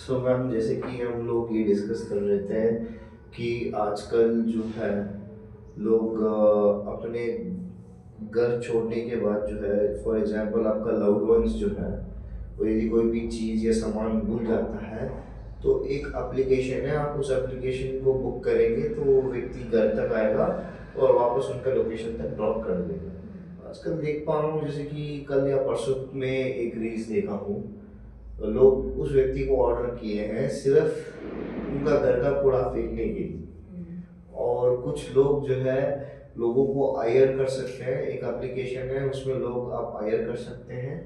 So ma'am, जैसे कि हम लोग ये डिस्कस कर रहे थे कि आजकल जो है लोग अपने घर छोड़ने के बाद जो है, फॉर एग्जांपल आपका लव्ड वंस जो है वो यदि कोई भी चीज़ या सामान भूल जाता है तो एक एप्लीकेशन है, आप उस एप्लीकेशन को बुक करेंगे तो वो व्यक्ति घर तक आएगा और वापस उनका लोकेशन तक ड्रॉप कर देगा। आजकल देख पा रहा हूँ, जैसे कि कल या परसों में एक रील्स देखा हूँ, तो लोग उस व्यक्ति को ऑर्डर किए हैं सिर्फ उनका घर का कूड़ा फेंकने के लिए। और कुछ लोग जो है लोगों को हायर कर सकते हैं, एक एप्लीकेशन है उसमें लोग आप हायर कर सकते हैं,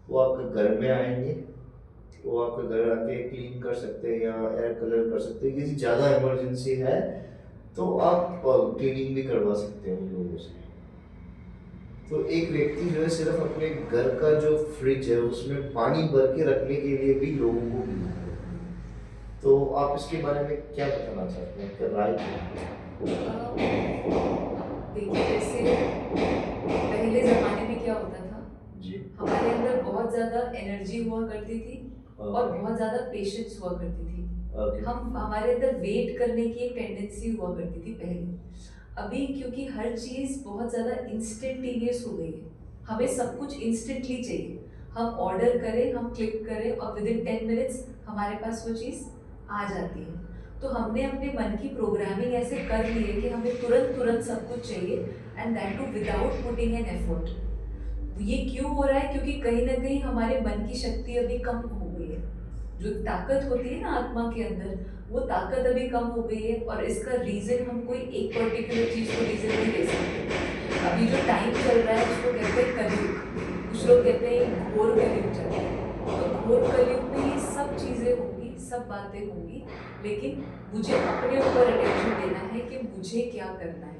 वो आपके घर में आएंगे, वो आपके घर आके क्लीन कर सकते हैं या एयर कलर कर सकते हैं। किसी ज़्यादा इमरजेंसी है तो आप क्लीनिंग भी करवा सकते हैं उन लोगों से। तो एक व्यक्ति जो है सिर्फ अपने घर का जो फ्रिज है उसमें पानी भर के रखने के लिए भी लोगों को भी, तो आप इसके बारे में क्या बताना चाहते हैं, क्या राय क्या है? देखिए, जैसे पहले ज़माने में क्या होता था, जी। हमारे अंदर बहुत ज़्यादा एनर्जी हुआ करती थी और ओके। बहुत ज़्यादा पेशेंस हुआ करती थी। ओके। हम हमारे अंदर वेट करने की एक टेंडेंसी हुआ करती थी पहले। अभी क्योंकि हर चीज़ बहुत ज़्यादा इंस्टेंटेनियस हो गई है, हमें सब कुछ इंस्टेंटली चाहिए। हम ऑर्डर करें, हम क्लिक करें और विदिन 10 मिनट्स हमारे पास वो चीज़ आ जाती है। तो हमने अपने मन की प्रोग्रामिंग ऐसे कर ली है कि हमें तुरंत तुरंत सब कुछ चाहिए, and that too without putting an effort. ये क्यों हो रहा है? क्योंकि कहीं ना कहीं हमारे मन की शक्ति अभी कम हो गई है। जो ताकत होती है ना आत्मा के अंदर, वो ताकत अभी कम हो गई है, और इसका रीजन हम कोई एक पर्टिकुलर चीज को रीजन नहीं दे सकते। अभी जो टाइम चल रहा है उसको कहते हैं कलयुग, कुछ लोग कहते हैं घोर कलयुग चल रहा है। तो घोर कलयुग में ये सब चीजें होंगी, सब बातें होंगी, लेकिन मुझे अपने ऊपर अटेंशन देना है कि मुझे क्या करना है।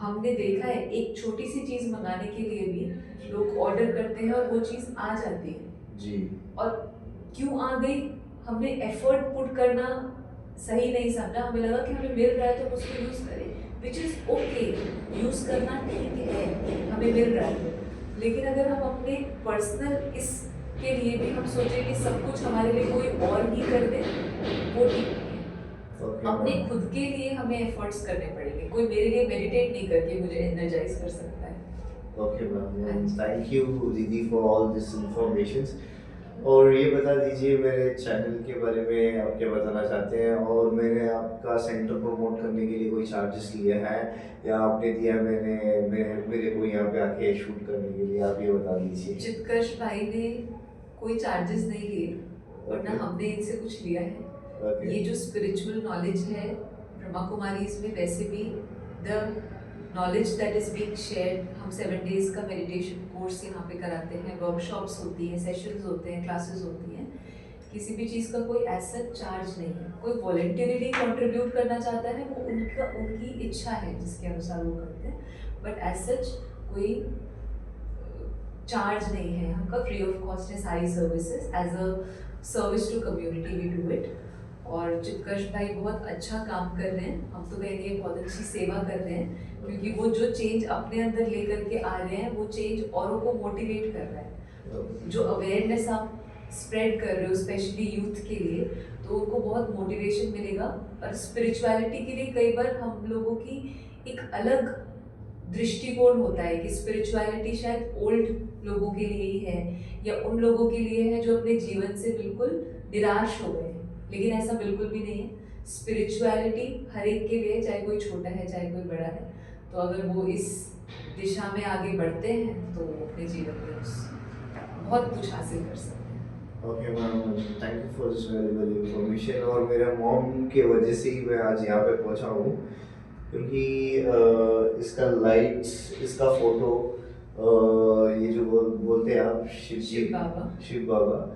हमने देखा है एक छोटी सी चीज मंगाने के लिए भी लोग ऑर्डर करते हैं और वो चीज आ जाती है। जी। और क्यों आ गई? हमने एफर्ट पुट करना सही नहीं समझा, हमें लगा कि हमें मिल रहा है तो हम उसको यूज करें, विच इज ओके। यूज करना ठीक है, हमें मिल रहा है। लेकिन अगर हम अपने पर्सनल इस के लिए भी हम सोचें कि सब कुछ हमारे लिए कोई और ही कर दे, वो ठीक नहीं है। ओके अपने मैम। खुद के लिए हमें एफर्ट्स करने पड़ेंगे। कोई मेरे लिए मेडिटेट नहीं करके मुझे एनर्जाइज कर सकता है। ओके हाँ मैम, जी। थैंक यू दीदी फॉर ऑल दिस इंफॉर्मेशन। और ये बता दीजिए मेरे चैनल के बारे में आप क्या बताना चाहते हैं, और मैंने आपका सेंटर प्रमोट करने के लिए कोई चार्जेस लिए हैं या आपने दिया मैंने मेरे को यहाँ पे आके शूट करने के लिए, आप ये बता दीजिए। चित्कर्ष भाई ने कोई चार्जेस नहीं लिए और ना ओके। हमने इनसे कुछ लिया है। ओके। ये जो स्पिरिचुअल नॉलेज है ब्रह्मा कुमारीज में, वैसे भी the knowledge that is being shared, हम 7 डेज का मेडिटेशन कोर्स यहाँ पे कराते हैं, वर्कशॉप्स होती हैं, सेशंस होते हैं, क्लासेस होती हैं। किसी भी चीज़ का कोई ऐसा चार्ज नहीं है। कोई वॉलेंटरीली कंट्रीब्यूट करना चाहता है, वो उनका उनकी इच्छा है जिसके अनुसार वो करते हैं, बट एज सच कोई चार्ज नहीं है। हमका फ्री ऑफ कॉस्ट है सारी services, as a service to community we do it. और चित्कर्ष भाई बहुत अच्छा काम कर रहे हैं, हम तो कहेंगे बहुत अच्छी सेवा कर रहे हैं, क्योंकि वो जो चेंज अपने अंदर लेकर के आ रहे हैं वो चेंज औरों को मोटिवेट कर रहा है। जो अवेयरनेस आप स्प्रेड कर रहे हो स्पेशली यूथ के लिए, तो उनको बहुत मोटिवेशन मिलेगा। और स्पिरिचुअलिटी के लिए कई बार हम लोगों की एक अलग दृष्टिकोण होता है कि स्पिरिचुअलिटी शायद ओल्ड लोगों के लिए ही है, या उन लोगों के लिए है जो अपने जीवन से बिल्कुल निराश हो गए हैं। लेकिन ऐसा बिल्कुल भी नहीं है। स्पिरिचुअलिटी हर एक के लिए, चाहे कोई छोटा है चाहे कोई बड़ा है, तो अगर वो इस दिशा में आगे बढ़ते हैं तो वो अपने जीवन में उस बहुत कुछ हासिल कर सकते हैं। Okay ma'am, thank you for this valuable information. और मेरा मॉम के वजह से ही मैं आज यहाँ पे पहुँचा हूँ, क्योंकि इसका लाइट्स, इसका फोटो, ये जो बोलते हैं आप शिव जी, शिव बाबा। शिव बाबा,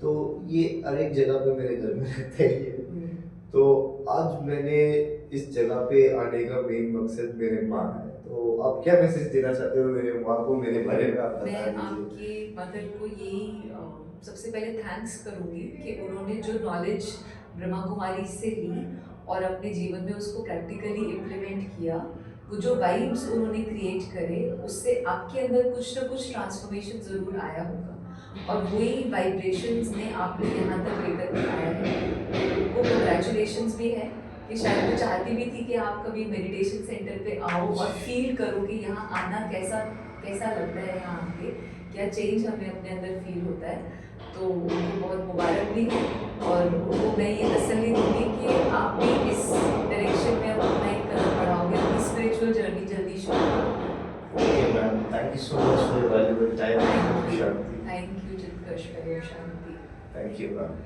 तो ये हर एक जगह पे मेरे घर में रहता ही है। हम्म। तो आज मैंने इस जगह पे आने का मेन मकसद मेरे माँ है, तो आप क्या मैसेज देना चाहते हो मेरे माँ को, मेरे बारे में आप मैं बता दीजिए। आपके मदर को यही सबसे पहले थैंक्स करूँगी कि उन्होंने जो नॉलेज ब्रह्मा कुमारी से ली और अपने जीवन में उसको प्रैक्टिकली इम्प्लीमेंट किया। वो जो वाइब्स उन्होंने क्रिएट करे, उससे आपके अंदर कुछ ना कुछ ट्रांसफॉर्मेशन ज़रूर आया होगा। और वही वाइब्रेशंस ने आपको यहाँ तक लेकर के आया है। उनको कंग्रेचुलेशंस भी है कि शायद वो चाहती भी थी कि आप कभी मेडिटेशन सेंटर पे आओ और फील करो कि यहाँ आना कैसा कैसा लगता है, यहाँ आके क्या चेंज हमें अपने अंदर फील होता है। तो उनको बहुत मुबारक भी है और उनको मैं ये तसल्ली दूंगी कि आप भी इस डायरेक्शन में अपना एक कदम बढ़ाओगे, अपनी स्पिरिचुअल जर्नी जल्दी शुरू करोगे। Okay, ma'am. Thank you so much for your valuable time. Thank you, Shanti. Thank you जितकश, शांति। Thank you, ma'am.